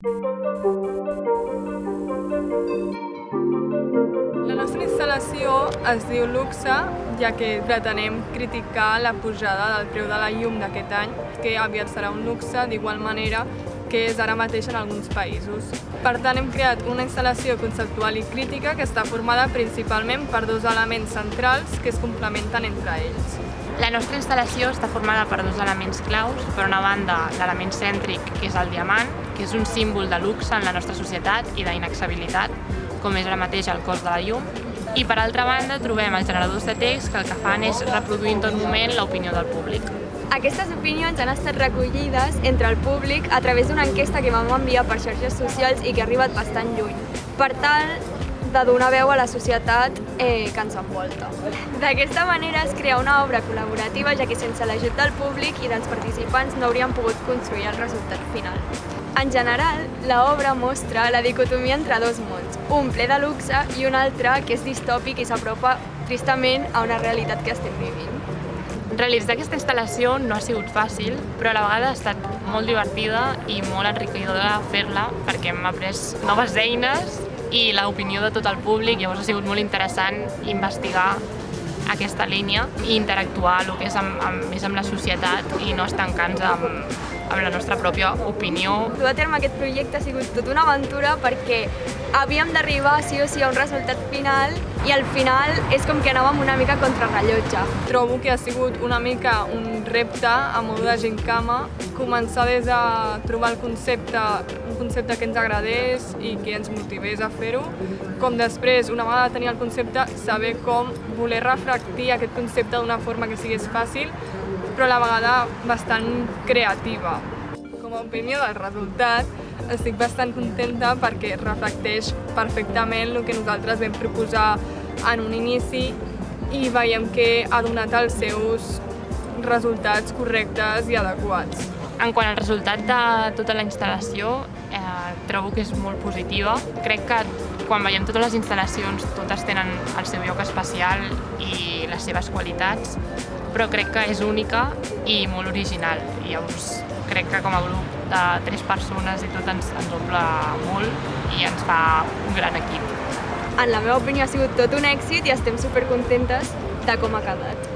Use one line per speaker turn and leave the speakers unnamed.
La nostra instal·lació es diu Luxe, ja que pretenem criticar la pujada del preu de la llum d'aquest any, que aviat serà un luxe d'igual manera que és ara mateix en alguns països. Per tant, hem creat una instal·lació conceptual i crítica que està formada principalment per dos elements centrals que es complementen entre ells.
La nostra instal·lació està formada per dos elements claus. Per una banda, l'element cèntric, que és el diamant, que és un símbol de luxe en la nostra societat i d'inaccessibilitat, com és ara mateix el cost de la llum. I per altra banda, trobem els generadors de text que el que fan és reproduir en tot moment l'opinió del públic.
Aquestes opinions han estat recollides entre el públic a través d'una enquesta que vam enviar per xarxes socials i que ha arribat bastant lluny, per tal de donar veu a la societat que ens envolta. D'aquesta manera es crea una obra col·laborativa, ja que sense l'ajut del públic i dels participants no hauríem pogut construir el resultat final. En general, l'obra mostra la dicotomia entre dos mons, un ple de luxe i un altre que és distòpic i s'apropa tristament a una realitat que estem vivint.
Realitzar aquesta instal·lació no ha sigut fàcil, però a la vegada ha estat molt divertida i molt enriquidora fer-la perquè hem après noves eines i l'opinió de tot el públic, llavors ha sigut molt interessant investigar aquesta línia i interactuar el que és més amb la societat i no estancar-nos amb la nostra pròpia opinió.
Dur a terme aquest projecte ha sigut tota una aventura perquè havíem d'arribar sí o sí a un resultat final i al final és com que anàvem una mica contrarrellotge.
Trobo que ha sigut una mica un repte a modo de gincama, començar des de trobar un concepte que ens agradés i que ens motivés a fer-ho, com després, una vegada tenir el concepte, saber com voler refractir aquest concepte d'una forma que sigués fàcil, però a la vegada bastant creativa. Com a opinió del resultat, estic bastant contenta perquè reflecteix perfectament el que nosaltres vam proposar en un inici i veiem que ha donat els seus resultats correctes i adequats.
En quant al resultat de tota la instal·lació, trobo que és molt positiva. Crec que quan veiem totes les instal·lacions, totes tenen el seu lloc especial i les seves qualitats, però crec que és única i molt original. I llavors crec que com a grup de 3 persones i tot ens omple molt i ens fa un gran equip.
En la meva opinió ha sigut tot un èxit i estem supercontentes de com ha quedat.